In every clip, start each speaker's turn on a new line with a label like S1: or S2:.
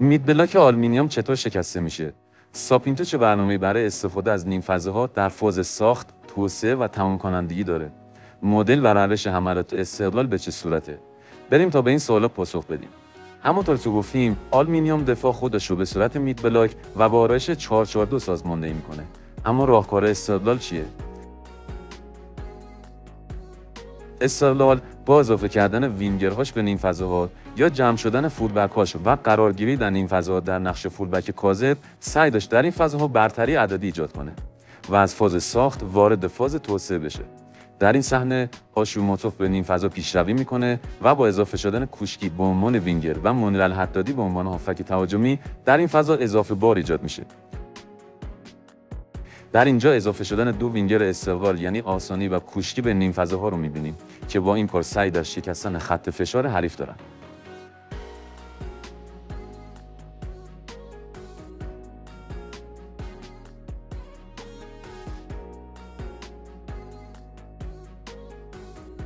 S1: مید بلاک آلومینیوم چطور شکسته میشه؟ ساپینتو چه برنامه‌ای برای استفاده از نیم فضاها در فاز ساخت، توسعه و تمام کنندگی داره؟ مدل و روش حملات استقلال به چه صورته؟ بریم تا به این سوالا پاسخ بدیم. همونطور که گفتیم، آلومینیوم دفاع خودش رو به صورت مید بلاک و با آرایش 442 سازماندهی میکنه. اما راهکار استقلال چیه؟ استقلال با اضافه کردن وینگرهاش به نیم فضاها یا جمع شدن فولبک‌هاش و قرارگیری در نیم فضاها در نقش فولبک کاذب سعی داشت در این فضاها برتری عددی ایجاد کنه و از فاز ساخت وارد فاز توسعه بشه. در این صحنه هاشیموتوف به نیم فضا پیشروی میکنه و با اضافه شدن کوشکی به عنوان وینگر و منیر الحدادی به عنوان هافک تهاجمی در این فضا اضافه بار ایجاد میشه. در اینجا اضافه شدن دو وینگر استقلال یعنی آسانی و کوشکی به نیم فضاها رو می‌بینیم که با این کار سعی در شکستن خط فشار حریف دارن.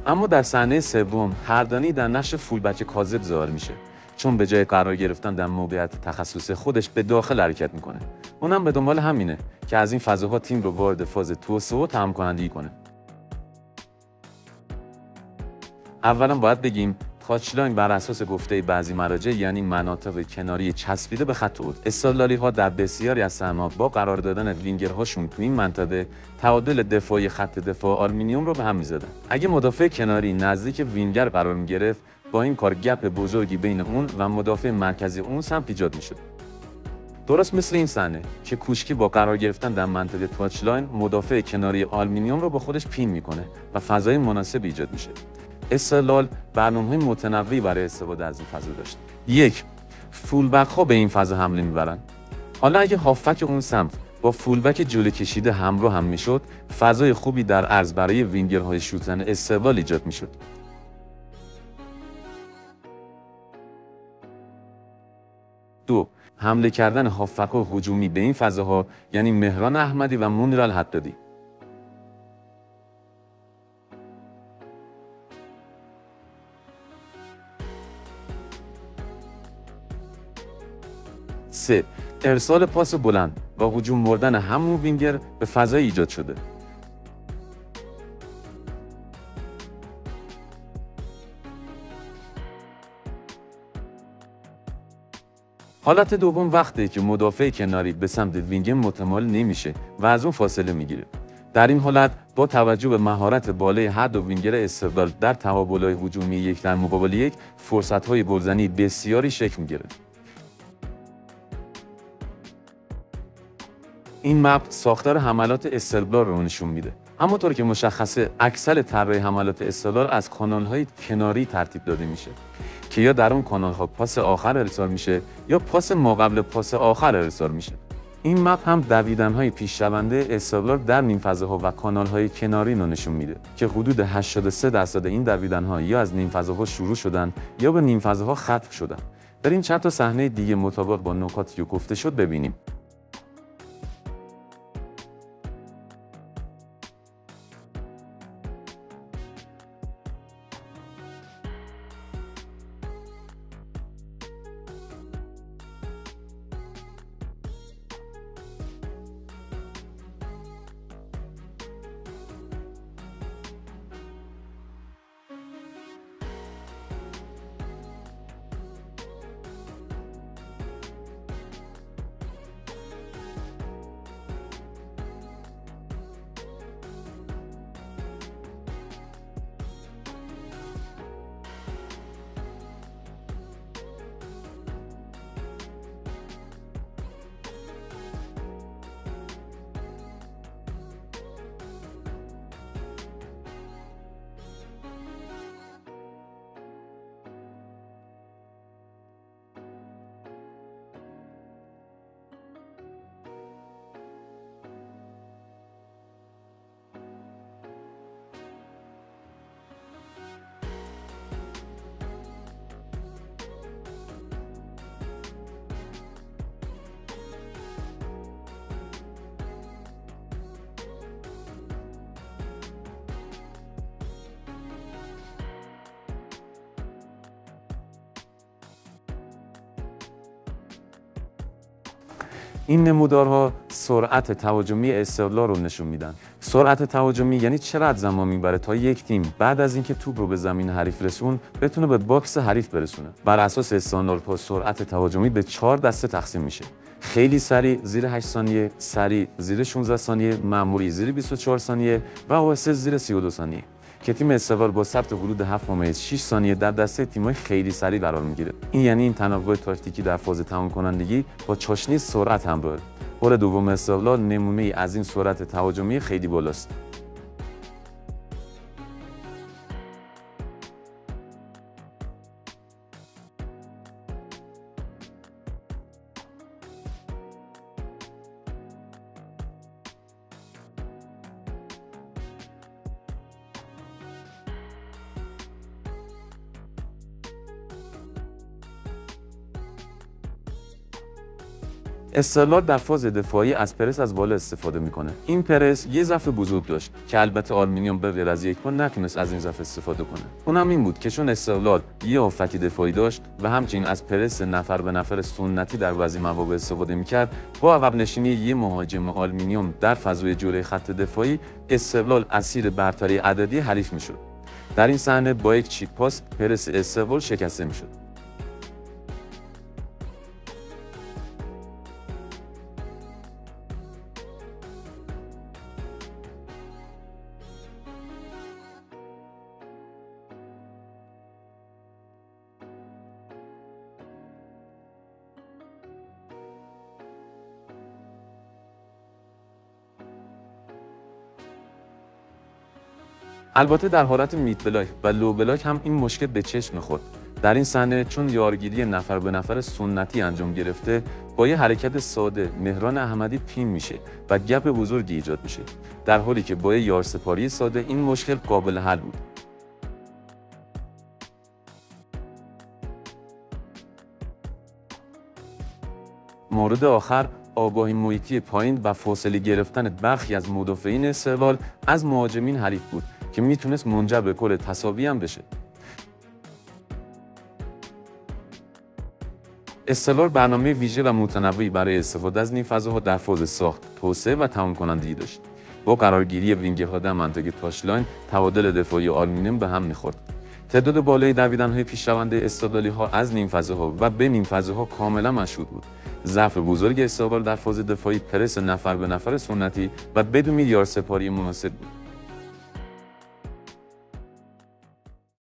S1: اما در صحنه سوم هردانی در نقش فولبک کاذب ظاهر میشه، چون به جای قرار گرفتن در موقعیت تخصص خودش به داخل حرکت میکنه. اونم به دنبال همینه که از این فضاها تیم رو وارد فاز توسعه و تمام کنندگی کنه. اولا باید بگیم تاچلاین بر اساس گفته بعضی مراجع یعنی مناطق کناری چسبیده به خط عود. استقلالی‌ها در بسیاری از صحنات با قرار دادن وینگرهاشون تو این منطقه تعادل دفاعی خط دفاع آلومینیوم رو به هم می‌زدن. اگه مدافع کناری نزدیک وینگر قرار می‌گرفت، با این کار گپ بزرگی بین اون و مدافع مرکزی اون سمت ایجاد می‌شد. درست مثل این صحنه که کوشکی با قرار گرفتن در منطقه تاچلاین مدافع کناری آلومینیوم رو با خودش پین می‌کنه و فضای مناسب ایجاد میشه. استقلال برنامه‌های متنوعی برای استفاده از این فضا داشت. 1. فولبک ها به این فضا حمله می‌برند. حالا اگه هافک اون سمت با فولبک جلو کشیده همراه هم میشد، فضای خوبی در عرض برای وینگرهای شوتن استقلال ایجاد میشد. 2. حمله کردن هافک‌ها هجومی به این فضاها یعنی مهران احمدی و منیر الحدادی. 3. ارسال پاس بلند و هجوم بردن همون وینگر به فضای ایجاد شده. حالت دوم وقتی که مدافع کناری به سمت وینگر متمایل نمیشه و از اون فاصله میگیره. در این حالت با توجه به مهارت بالای هر دو وینگر استقلال در تقابل‌های هجومی 1 در مقابل 1 فرصت‌های گلزنی بسیاری شکل میگیره. این مپ ساختار حملات استقلال رو نشون میده. همونطور که مشخصه اکثر طراحی حملات استقلال از کانال‌های کناری ترتیب داده میشه که یا در اون کانال‌ها پاس آخر ارسال میشه یا پاس ماقبل پاس آخر ارسال میشه. این مپ هم دویدن‌های پیشرونده استقلال در نیم فضاها و کانال‌های کناری رو نشون میده که حدود 83% این دویدن‌ها یا از نیم فضاها شروع شدن یا به نیم فضاها ختم شدن. بریم چند تا صحنه دیگه مطابق با نکاتی که گفته شد ببینیم. این نمودارها سرعت تهاجمی استقلال رو نشون میدن. سرعت تهاجمی یعنی چقدر زمان میبره تا یک تیم بعد از اینکه توپ رو به زمین حریف رسون بتونه به باکس حریف برسونه. بر اساس استانداردها سرعت تهاجمی به 4 دسته تقسیم میشه. خیلی سریع زیر 8 ثانیه، سریع زیر 16 ثانیه، معمولی زیر 24 ثانیه و آهسته زیر 32 ثانیه. که تیم استقلال با ثبت حدود 7.6 ثانیه در دسته تیم‌های خیلی سریع قرار میگیره. این یعنی این تنوع تاکتیکی در فاز تمام کنندگی با چاشنی سرعت همراهه. گل دوم استقلال نمونه‌ای از این سرعت تهاجمی خیلی بالاست. استقلال در فاز دفاعی از پرس از بالا استفاده میکنه. این پرس یه ضعف بزرگ داشت که البته آلومینیوم به غیر از یک بار نتونست از این ضعف استفاده کنه. اونم این بود که چون استقلال یه آفتی دفاعی داشت و همچنین از پرس نفر به نفر سنتی در بعضی مواقع استفاده میکرد، با عقب نشینی یه مهاجم آلومینیوم در فضای جلوی خط دفاعی، استقلال اسیر برتری عددی حریف میشد. در این صحنه با یک چیپ پاس پرس استقلال شکسته میشد. البته در حالت میت بلاک و لو بلاک هم این مشکل به چشم می‌خورد. در این صحنه چون یارگیری نفر به نفر سنتی انجام گرفته، با یه حرکت ساده مهران احمدی پین میشه و گپ بزرگی ایجاد میشه، در حالی که با یه یارسپاری ساده این مشکل قابل حل بود. مورد آخر، آگاهی محیطی پایین و فاصله گرفتن برخی از مدافعین استقلال از مهاجمین حریف بود که میتونست منجر به گل تساوی هم بشه. استقلال برنامه ویژه و متنوعی برای استفاده از این فضاها در فاز ساخت، توسعه و تمام کنندگی داشت. با قرارگیری وینگرها در منطقه تاچلاین، تبادل دفاعی آلومینیوم به هم می‌خورد. تعداد بالای دویدن‌های پیشرونده استقلالی‌ها از نیم فضاها و به نیم فضاها کاملا مشهود بود. ضعف بزرگ استقلال در فاز دفاعی پرس نفر به نفر سنتی و بدون یارسپاری مناسب بود.